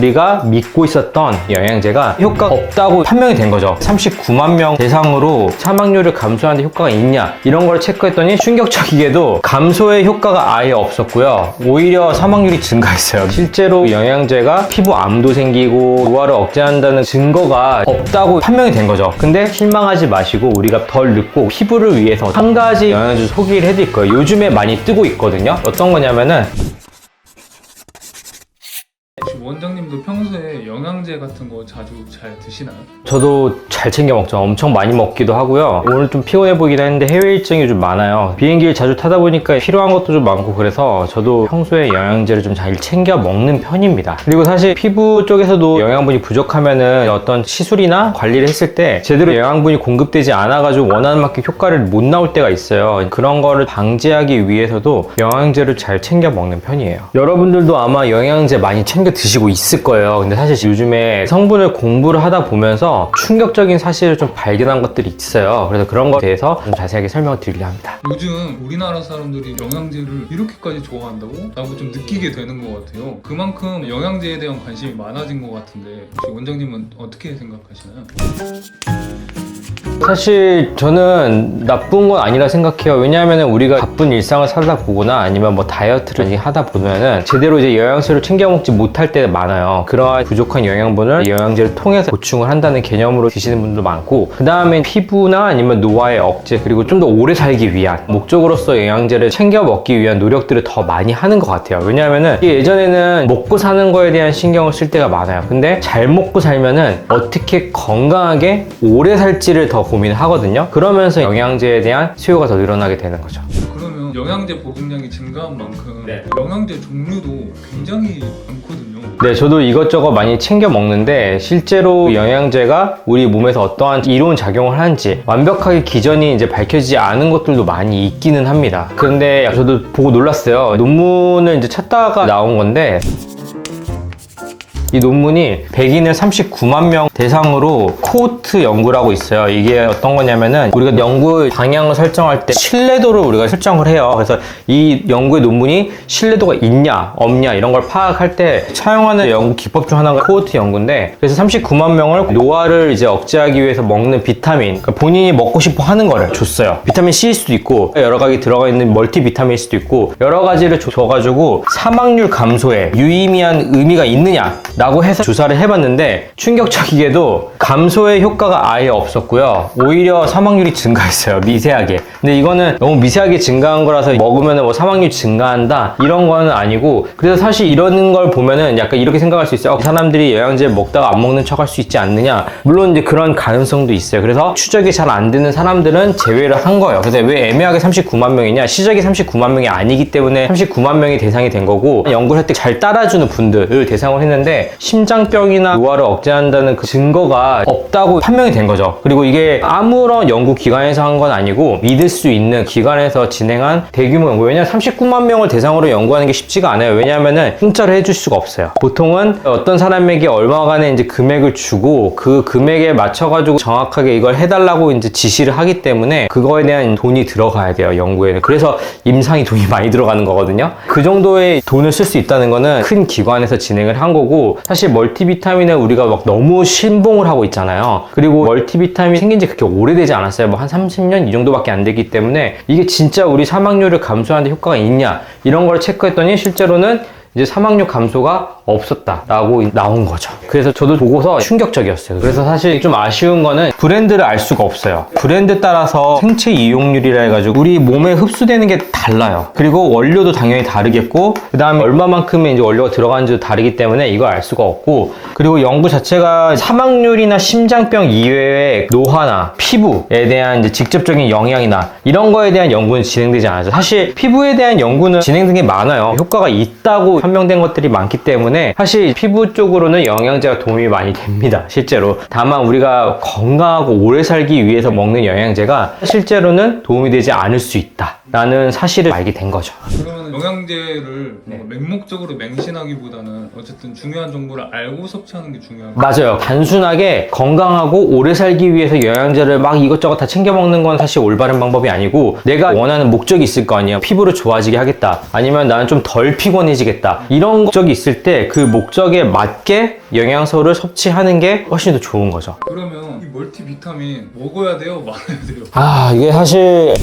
우리가 믿고 있었던 영양제가 효과가 없다고 판명이 된 거죠. 39만 명 대상으로 사망률을 감소하는 데 효과가 있냐 이런 걸 체크했더니 충격적이게도 감소의 효과가 아예 없었고요. 오히려 사망률이 증가했어요. 실제로 영양제가 피부암도 생기고 노화를 억제한다는 증거가 없다고 판명이 된 거죠. 근데 실망하지 마시고 우리가 덜 늙고 피부를 위해서 한 가지 영양제 소개를 해드릴 거예요. 요즘에 많이 뜨고 있거든요. 어떤 거냐면은 원장님도 평소에 영양제 같은 거 자주 잘 드시나요? 저도 잘 챙겨 먹죠. 엄청 많이 먹기도 하고요. 오늘 좀 피곤해 보이긴 했는데 해외 일정이 좀 많아요. 비행기를 자주 타다 보니까 필요한 것도 좀 많고 그래서 저도 평소에 영양제를 좀 잘 챙겨 먹는 편입니다. 그리고 사실 피부 쪽에서도 영양분이 부족하면은 어떤 시술이나 관리를 했을 때 제대로 영양분이 공급되지 않아가지고 원하는 만큼 효과를 못 나올 때가 있어요. 그런 거를 방지하기 위해서도 영양제를 잘 챙겨 먹는 편이에요. 여러분들도 아마 영양제 많이 챙겨 드시고 있을 거예요. 근데 사실 요즘에 성분을 공부를 하다 보면서 충격적인 사실을 좀 발견한 것들이 있어요. 그래서 그런 것에 대해서 좀 자세하게 설명을 드리려 합니다. 요즘 우리나라 사람들이 영양제를 이렇게까지 좋아한다고? 라고 좀 느끼게 되는 것 같아요. 그만큼 영양제에 대한 관심이 많아진 것 같은데 혹시 원장님은 어떻게 생각하시나요? 사실 저는 나쁜 건 아니라 생각해요. 왜냐하면 우리가 바쁜 일상을 살다 보거나 아니면 뭐 다이어트를 하다 보면은 제대로 이제 영양소를 챙겨 먹지 못할 때가 많아요. 그러한 부족한 영양분을 영양제를 통해서 보충을 한다는 개념으로 드시는 분도 많고, 그 다음에 피부나 아니면 노화의 억제, 그리고 좀 더 오래 살기 위한 목적으로서 영양제를 챙겨 먹기 위한 노력들을 더 많이 하는 것 같아요. 왜냐하면은 예전에는 먹고 사는 거에 대한 신경을 쓸 때가 많아요. 근데 잘 먹고 살면은 어떻게 건강하게 오래 살지를 더 고민을 하거든요. 그러면서 영양제에 대한 수요가 더 늘어나게 되는 거죠. 그러면 영양제 복용량이 증가한 만큼 영양제 종류도 굉장히 많거든요. 네, 저도 이것저것 많이 챙겨 먹는데 실제로 영양제가 우리 몸에서 어떠한 이로운 작용을 하는지 완벽하게 기전이 이제 밝혀지지 않은 것들도 많이 있기는 합니다. 그런데 저도 보고 놀랐어요. 논문을 이제 찾다가 나온 건데, 이 논문이 백인을 39만 명 대상으로 코호트 연구라고 있어요. 이게 어떤 거냐면은 우리가 연구 방향을 설정할 때 신뢰도를 우리가 설정을 해요. 그래서 이 연구의 논문이 신뢰도가 있냐 없냐 이런 걸 파악할 때 사용하는 연구 기법 중 하나가 코호트 연구인데, 그래서 39만 명을 노화를 이제 억제하기 위해서 먹는 비타민, 그러니까 본인이 먹고 싶어 하는 거를 줬어요. 비타민 C일 수도 있고 여러 가지 들어가 있는 멀티 비타민일 수도 있고 여러 가지를 줘가지고 사망률 감소에 유의미한 의미가 있느냐 라고 해서 조사를 해봤는데 충격적이게도 감소의 효과가 아예 없었고요. 오히려 사망률이 증가했어요. 미세하게. 근데 이거는 너무 미세하게 증가한 거라서 먹으면 뭐 사망률 증가한다 이런 거는 아니고, 그래서 사실 이런 걸 보면은 약간 이렇게 생각할 수 있어요. 사람들이 영양제 먹다가 안 먹는 척 할 수 있지 않느냐. 물론 이제 그런 가능성도 있어요. 그래서 추적이 잘 안 되는 사람들은 제외를 한 거예요. 그래서 왜 애매하게 39만 명이냐, 시적이 39만 명이 아니기 때문에 39만 명이 대상이 된 거고, 연구를 할 때 잘 따라주는 분들을 대상으로 했는데 심장병이나 노화를 억제한다는 그 증거가 없다고 판명이 된 거죠. 그리고 이게 아무런 연구 기관에서 한 건 아니고 믿을 수 있는 기관에서 진행한 대규모 연구. 왜냐하면 39만 명을 대상으로 연구하는 게 쉽지가 않아요. 왜냐하면 공짜로 해줄 수가 없어요. 보통은 어떤 사람에게 얼마간의 이제 금액을 주고 그 금액에 맞춰가지고 정확하게 이걸 해달라고 이제 지시를 하기 때문에 그거에 대한 돈이 들어가야 돼요, 연구에는. 그래서 임상이 돈이 많이 들어가는 거거든요. 그 정도의 돈을 쓸 수 있다는 거는 큰 기관에서 진행을 한 거고, 사실 멀티비타민을 우리가 막 너무 신봉을 하고 있잖아요. 그리고 멀티비타민이 생긴 지 그렇게 오래되지 않았어요. 뭐 한 30년 이 정도밖에 안 되기 때문에 이게 진짜 우리 사망률을 감소하는 데 효과가 있냐 이런 걸 체크했더니 실제로는 이제 사망률 감소가 없었다라고 나온 거죠. 그래서 저도 보고서 충격적이었어요. 그래서 사실 좀 아쉬운 거는 브랜드를 알 수가 없어요. 브랜드 따라서 생체 이용률이라 해가지고 우리 몸에 흡수되는 게 달라요. 그리고 원료도 당연히 다르겠고, 그 다음에 얼마만큼의 이제 원료가 들어가는지도 다르기 때문에 이걸 알 수가 없고, 그리고 연구 자체가 사망률이나 심장병 이외에 노화나 피부에 대한 이제 직접적인 영향이나 이런 거에 대한 연구는 진행되지 않아요. 사실 피부에 대한 연구는 진행된 게 많아요. 효과가 있다고 판명된 것들이 많기 때문에 사실 피부 쪽으로는 영양제가 도움이 많이 됩니다, 실제로. 다만 우리가 건강하고 오래 살기 위해서 먹는 영양제가 실제로는 도움이 되지 않을 수 있다 라는 사실을 알게 된 거죠. 그러면 영양제를 네. 뭔가 맹목적으로 맹신하기보다는 어쨌든 중요한 정보를 알고 섭취하는 게 중요한 거 맞아요. 단순하게 건강하고 오래 살기 위해서 영양제를 막 이것저것 다 챙겨 먹는 건 사실 올바른 방법이 아니고, 내가 원하는 목적이 있을 거 아니에요. 피부를 좋아지게 하겠다, 아니면 나는 좀 덜 피곤해지겠다, 이런 목적이 있을 때 그 목적에 맞게 영양소를 섭취하는 게 훨씬 더 좋은 거죠. 그러면 이 멀티비타민 먹어야 돼요? 말아야 돼요? 이게 사실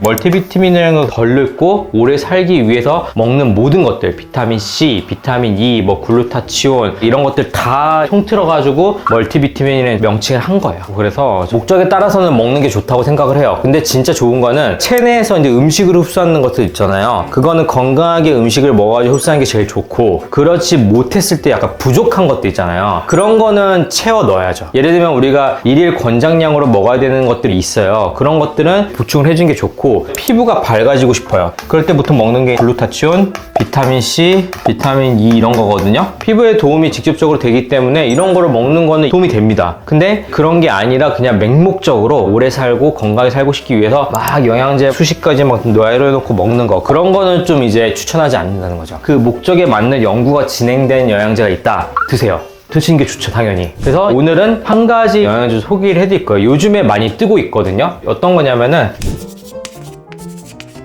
멀티비타민이라는 걸 덜 늙고 오래 살기 위해서 먹는 모든 것들, 비타민 C, 비타민 E, 뭐 글루타치온, 이런 것들 다 통틀어 가지고 멀티비타민이라는 명칭을 한 거예요. 그래서 목적에 따라서는 먹는 게 좋다고 생각을 해요. 근데 진짜 좋은 거는 체내에서 이제 음식으로 흡수하는 것들 있잖아요. 그거는 건강하게 음식을 먹어가지고 흡수하는 게 제일 좋고, 그렇지 못했을 때 약간 부족한 것들 있잖아요. 그런 거는 채워 넣어야죠. 예를 들면 우리가 일일 권장량으로 먹어야 되는 것들이 있어요. 그런 것들은 보충을 해주는 게 좋고, 피부가 밝아지고 싶어요. 그럴 때 보통 먹는 게 글루타치온, 비타민 C, 비타민 E 이런 거거든요. 피부에 도움이 직접적으로 되기 때문에 이런 거를 먹는 거는 도움이 됩니다. 근데 그런 게 아니라 그냥 맹목적으로 오래 살고 건강하게 살고 싶기 위해서 막 영양제 수십 가지 막 넣어놓고 먹는 거, 그런 거는 좀 이제 추천하지 않는다는 거죠. 그 목적에 맞는 연구가 진행된 영양제가 있다, 드세요. 드시는 게 좋죠, 당연히. 그래서 오늘은 한 가지 영양제 소개를 해드릴 거예요. 요즘에 많이 뜨고 있거든요. 어떤 거냐면은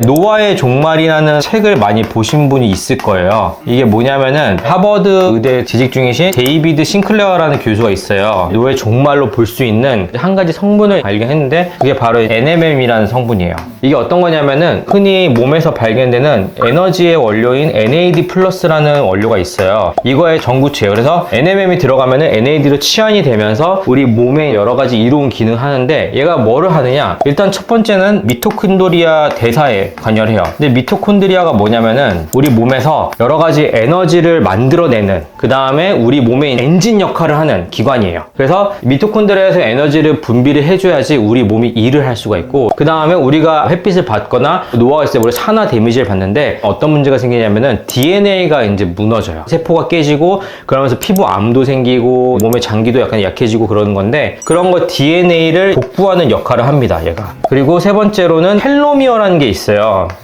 노화의 종말이라는 책을 많이 보신 분이 있을 거예요. 이게 뭐냐면은 하버드 의대 재직 중이신 데이비드 싱클레어라는 교수가 있어요. 노화의 종말로 볼 수 있는 한 가지 성분을 발견했는데, 그게 바로 NMM이라는 성분이에요. 이게 어떤 거냐면은 흔히 몸에서 발견되는 에너지의 원료인 NAD 플러스라는 원료가 있어요. 이거의 전구체예요. 그래서 NMM이 들어가면은 NAD로 치환이 되면서 우리 몸에 여러 가지 이로운 기능을 하는데, 얘가 뭐를 하느냐? 일단 첫 번째는 미토콘드리아 대사에 관여를 해요. 근데 미토콘드리아가 뭐냐면은 우리 몸에서 여러 가지 에너지를 만들어내는, 그 다음에 우리 몸의 엔진 역할을 하는 기관이에요. 그래서 미토콘드리아에서 에너지를 분비를 해줘야지 우리 몸이 일을 할 수가 있고, 그 다음에 우리가 햇빛을 받거나 노화가 있을 때 우리 산화 데미지를 받는데 어떤 문제가 생기냐면은 DNA가 이제 무너져요. 세포가 깨지고, 그러면서 피부암도 생기고 몸의 장기도 약간 약해지고 그러는 건데, 그런 거 DNA를 복구하는 역할을 합니다, 얘가. 그리고 세 번째로는 텔로미어라는 게 있어요.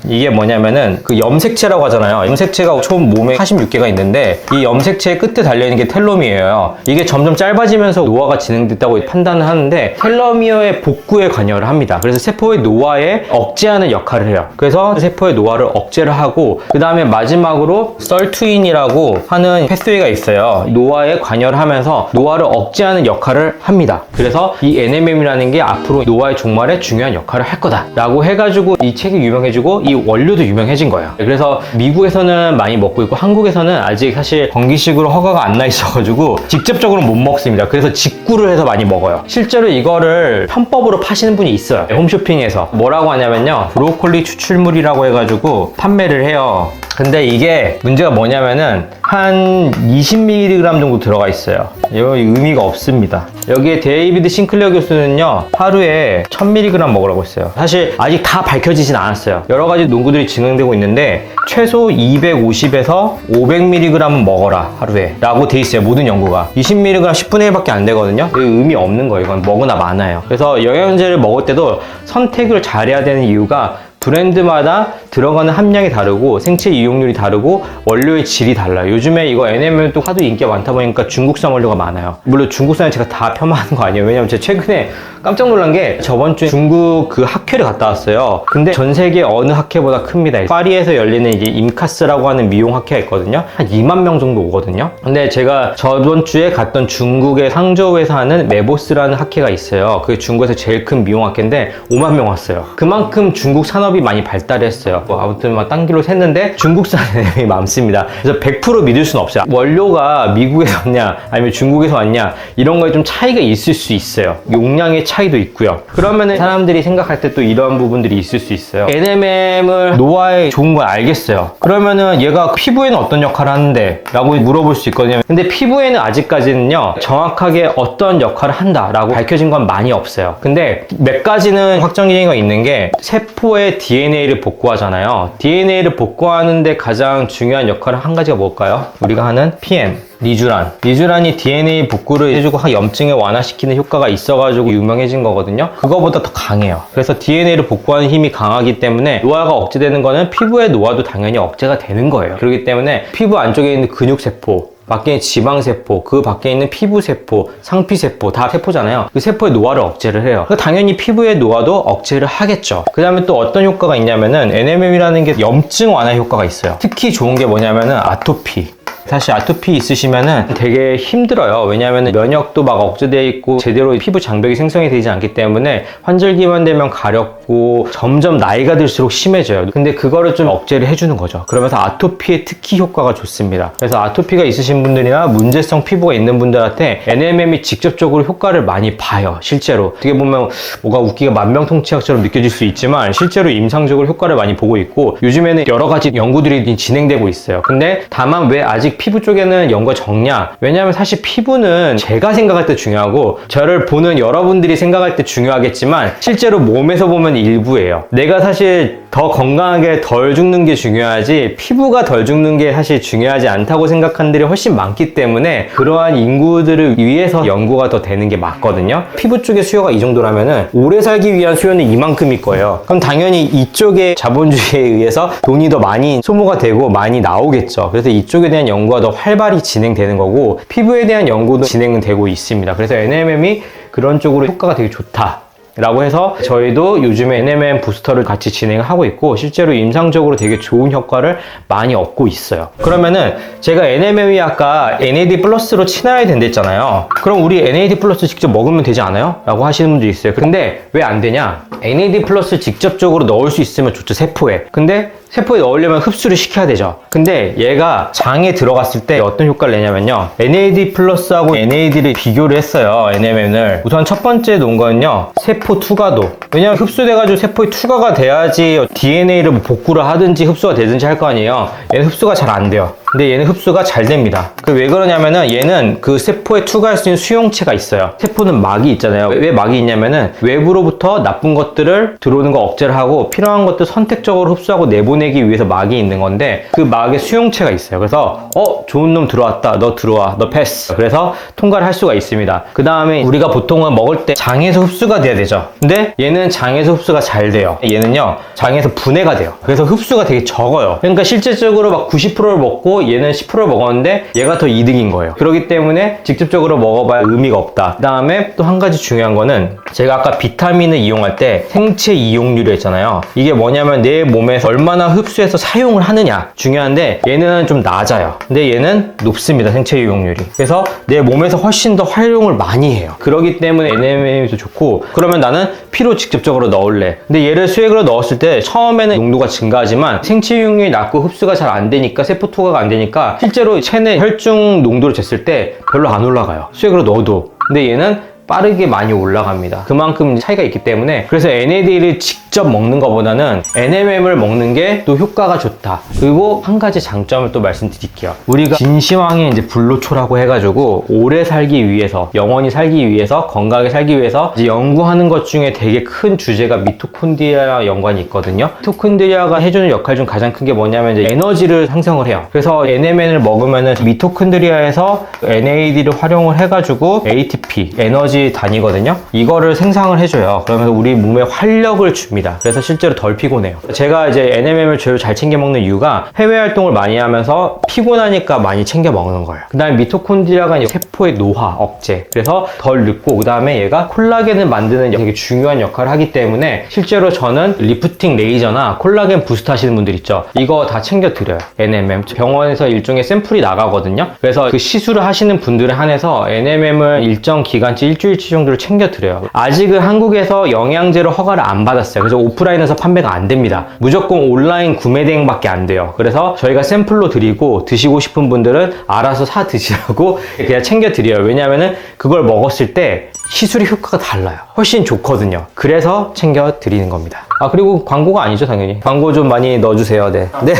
이게 뭐냐면은 그 염색체라고 하잖아요. 염색체가 총 몸에 46개가 있는데, 이 염색체의 끝에 달려있는 게 텔로미어예요. 이게 점점 짧아지면서 노화가 진행됐다고 판단을 하는데, 텔로미어의 복구에 관여를 합니다. 그래서 세포의 노화에 억제하는 역할을 해요. 그래서 세포의 노화를 억제를 하고, 그 다음에 마지막으로 썰투인이라고 하는 패스웨이가 있어요. 노화에 관여를 하면서 노화를 억제하는 역할을 합니다. 그래서 이 NMM이라는 게 앞으로 노화의 종말에 중요한 역할을 할 거다 라고 해가지고 이 책이 유명해지고 이 원료도 유명해진 거예요. 그래서 미국에서는 많이 먹고 있고, 한국에서는 아직 사실 정기식으로 허가가 안 나 있어가지고 직접적으로 못 먹습니다. 그래서 직구를 해서 많이 먹어요. 실제로 이거를 편법으로 파시는 분이 있어요. 홈쇼핑에서 뭐라고 하냐면요, 브로콜리 추출물이라고 해가지고 판매를 해요. 근데 이게 문제가 뭐냐면은 한 20mg 정도 들어가 있어요. 이거 의미가 없습니다. 여기에 데이비드 싱클레어 교수는요, 하루에 1000mg 먹으라고 했어요. 사실 아직 다 밝혀지진 않았어요. 여러 가지 논구들이 진행되고 있는데, 최소 250에서 500mg 먹어라 하루에 라고 돼 있어요, 모든 연구가. 20mg 10분의 1밖에 안 되거든요. 이거 의미 없는 거예요. 이건 먹으나 마나요. 그래서 영양제를 먹을 때도 선택을 잘해야 되는 이유가, 브랜드마다 들어가는 함량이 다르고 생체 이용률이 다르고 원료의 질이 달라요. 요즘에 이거 NMM도 하도 인기가 많다 보니까 중국산 원료가 많아요. 물론 중국산을 제가 다 폄하하는 거 아니에요. 왜냐면 제가 최근에 깜짝 놀란 게, 저번 주에 중국 그 학회를 갔다 왔어요. 근데 전 세계 어느 학회보다 큽니다. 파리에서 열리는 이제 임카스라고 하는 미용 학회가 있거든요. 한 2만 명 정도 오거든요. 근데 제가 저번 주에 갔던 중국의 상저우에서 하는 메보스라는 학회가 있어요. 그게 중국에서 제일 큰 미용 학회인데 5만 명 왔어요. 그만큼 중국 산업이 많이 발달했어요. 아무튼 막 딴 길로 샜는데 중국산 NMM이 많습니다. 그래서 100% 믿을 수는 없어요. 원료가 미국에서 왔냐 아니면 중국에서 왔냐, 이런 거에 좀 차이가 있을 수 있어요. 용량의 차이도 있고요. 그러면은 사람들이 생각할 때 또 이런 부분들이 있을 수 있어요. NMM을 노화에 좋은 걸 알겠어요. 그러면은 얘가 피부에는 어떤 역할을 하는데? 라고 물어볼 수 있거든요. 근데 피부에는 아직까지는요, 정확하게 어떤 역할을 한다 라고 밝혀진 건 많이 없어요. 근데 몇 가지는 확정 기준이 있는 게, 세포의 DNA를 복구하잖아요. DNA를 복구하는데 가장 중요한 역할은 한 가지가 뭘까요? 우리가 하는 PM, 리쥬란이 DNA 복구를 해주고 염증을 완화시키는 효과가 있어가지고 유명해진 거거든요. 그거보다 더 강해요. 그래서 DNA를 복구하는 힘이 강하기 때문에 노화가 억제되는 거는 피부의 노화도 당연히 억제가 되는 거예요. 그렇기 때문에 피부 안쪽에 있는 근육세포, 밖에 있는 지방세포, 그 밖에 있는 피부세포, 상피세포 다 세포잖아요. 그 세포의 노화를 억제를 해요. 당연히 피부의 노화도 억제를 하겠죠. 그 다음에 또 어떤 효과가 있냐면은 NMM이라는 게 염증 완화 효과가 있어요. 특히 좋은 게 뭐냐면은 아토피. 사실 아토피 있으시면은 되게 힘들어요. 왜냐하면 면역도 막 억제되어 있고 제대로 피부 장벽이 생성이 되지 않기 때문에 환절기만 되면 가렵고 점점 나이가 들수록 심해져요. 근데 그거를 좀 억제를 해주는 거죠. 그러면서 아토피에 특히 효과가 좋습니다. 그래서 아토피가 있으신 분들이나 문제성 피부가 있는 분들한테 NMM이 직접적으로 효과를 많이 봐요. 실제로 어떻게 보면 뭐가 웃기가 만병통치약처럼 느껴질 수 있지만 실제로 임상적으로 효과를 많이 보고 있고 요즘에는 여러 가지 연구들이 진행되고 있어요. 근데 다만 왜 아직 피부 쪽에는 연구가 적냐? 왜냐하면 사실 피부는 제가 생각할 때 중요하고 저를 보는 여러분들이 생각할 때 중요하겠지만 실제로 몸에서 보면 일부예요. 내가 사실 더 건강하게 덜 죽는 게 중요하지 피부가 덜 죽는 게 사실 중요하지 않다고 생각하는 분들이 훨씬 많기 때문에 그러한 인구들을 위해서 연구가 더 되는 게 맞거든요. 피부 쪽의 수요가 이 정도라면은 오래 살기 위한 수요는 이만큼일 거예요. 그럼 당연히 이쪽의 자본주의에 의해서 돈이 더 많이 소모가 되고 많이 나오겠죠. 그래서 이쪽에 대한 연구가 더 활발히 진행되는 거고 피부에 대한 연구도 진행되고 있습니다. 그래서 NMM이 그런 쪽으로 효과가 되게 좋다 라고 해서 저희도 요즘에 NMM 부스터를 같이 진행하고 있고 실제로 임상적으로 되게 좋은 효과를 많이 얻고 있어요. 그러면은 제가 NMM이 아까 NAD 플러스로 친화해야 된댔잖아요. 그럼 우리 NAD 플러스 직접 먹으면 되지 않아요? 라고 하시는 분들이 있어요. 근데 왜 안 되냐? NAD 플러스 직접적으로 넣을 수 있으면 좋죠, 세포에. 근데 세포에 넣으려면 흡수를 시켜야 되죠. 근데 얘가 장에 들어갔을 때 어떤 효과를 내냐면요. NAD 플러스하고 NAD를 비교를 했어요. NMM을. 우선 첫 번째 놓은 거는요. 세포 투과도. 왜냐면 흡수돼가지고 세포에 투과가 돼야지 DNA를 뭐 복구를 하든지 흡수가 되든지 할 거 아니에요. 얘는 흡수가 잘 안 돼요. 근데 얘는 흡수가 잘 됩니다. 왜 그러냐면은 얘는 그 세포에 투과할 수 있는 수용체가 있어요. 세포는 막이 있잖아요. 왜 막이 있냐면은 외부로부터 나쁜 것들을 들어오는 거 억제를 하고 필요한 것들 선택적으로 흡수하고 내보내기 위해서 막이 있는 건데 그 막에 수용체가 있어요. 그래서 좋은 놈 들어왔다. 너 들어와. 너 패스. 그래서 통과를 할 수가 있습니다. 그 다음에 우리가 보통은 먹을 때 장에서 흡수가 돼야 되죠. 근데 얘는 장에서 흡수가 잘 돼요. 얘는요 장에서 분해가 돼요. 그래서 흡수가 되게 적어요. 그러니까 실질적으로 막 90%를 먹고 얘는 10%를 먹었는데 얘가 더 이득인 거예요. 그렇기 때문에 직접적으로 먹어봐야 의미가 없다. 그 다음에 또 한 가지 중요한 거는 제가 아까 비타민을 이용할 때 생체 이용률이 했잖아요. 이게 뭐냐면 내 몸에서 얼마나 흡수해서 사용을 하느냐 중요한데 얘는 좀 낮아요. 근데 얘는 높습니다. 생체 이용률이. 그래서 내 몸에서 훨씬 더 활용을 많이 해요. 그렇기 때문에 NMM이 더 좋고 그러면 나는 피로 직접적으로 넣을래. 근데 얘를 수액으로 넣었을 때 처음에는 농도가 증가하지만 생체 이용률이 낮고 흡수가 잘 안 되니까 세포 투과가 안 되니까 실제로 체내 혈중 농도를 쟀을 때 별로 안 올라가요. 수액으로 넣어도. 근데 얘는 빠르게 많이 올라갑니다. 그만큼 차이가 있기 때문에 그래서 NAD를 직접 먹는 것보다는 NMM을 먹는 게 또 효과가 좋다. 그리고 한 가지 장점을 또 말씀드릴게요. 우리가 진시황의 이제 불로초라고 해가지고 오래 살기 위해서 영원히 살기 위해서 건강하게 살기 위해서 이제 연구하는 것 중에 되게 큰 주제가 미토콘드리아 연관이 있거든요. 미토콘드리아가 해주는 역할 중 가장 큰 게 뭐냐면 이제 에너지를 생성을 해요. 그래서 NMM을 먹으면은 미토콘드리아에서 NAD를 활용을 해가지고 ATP 에너지 단위거든요. 이거를 생성을 해줘요. 그러면서 우리 몸에 활력을 줍니다. 그래서 실제로 덜 피곤해요. 제가 이제 NMM을 제일 잘 챙겨 먹는 이유가 해외 활동을 많이 하면서 피곤하니까 많이 챙겨 먹는 거예요. 그 다음에 미토콘드리아가 이제 세포의 노화 억제. 그래서 덜 늙고 그 다음에 얘가 콜라겐을 만드는 되게 중요한 역할을 하기 때문에 실제로 저는 리프팅 레이저나 콜라겐 부스트 하시는 분들 있죠. 이거 다 챙겨 드려요. NMM. 병원에서 일종의 샘플이 나가거든요. 그래서 그 시술을 하시는 분들에 한해서 NMM을 일정 기간치 일주일치 정도를 챙겨 드려요. 아직은 한국에서 영양제로 허가를 안 받았어요. 그래서 오프라인에서 판매가 안 됩니다. 무조건 온라인 구매 대행밖에 안 돼요. 그래서 저희가 샘플로 드리고 드시고 싶은 분들은 알아서 사 드시라고 그냥 챙겨 드려요. 왜냐면은 그걸 먹었을 때 시술의 효과가 달라요. 훨씬 좋거든요. 그래서 챙겨 드리는 겁니다. 그리고 광고가 아니죠, 당연히. 광고 좀 많이 넣어주세요. 네. 네.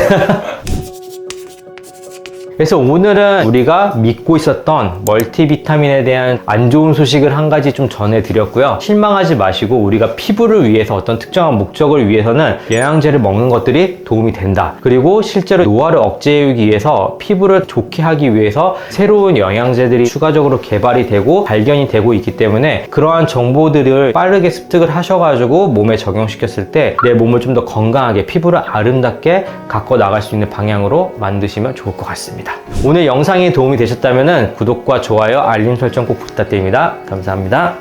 그래서 오늘은 우리가 믿고 있었던 멀티비타민에 대한 안 좋은 소식을 한 가지 좀 전해드렸고요. 실망하지 마시고 우리가 피부를 위해서 어떤 특정한 목적을 위해서는 영양제를 먹는 것들이 도움이 된다. 그리고 실제로 노화를 억제해주기 위해서 피부를 좋게 하기 위해서 새로운 영양제들이 추가적으로 개발이 되고 발견이 되고 있기 때문에 그러한 정보들을 빠르게 습득을 하셔가지고 몸에 적용시켰을 때 내 몸을 좀 더 건강하게 피부를 아름답게 가꿔 나갈 수 있는 방향으로 만드시면 좋을 것 같습니다. 오늘 영상이 도움이 되셨다면 구독과 좋아요, 알림 설정 꼭 부탁드립니다. 감사합니다.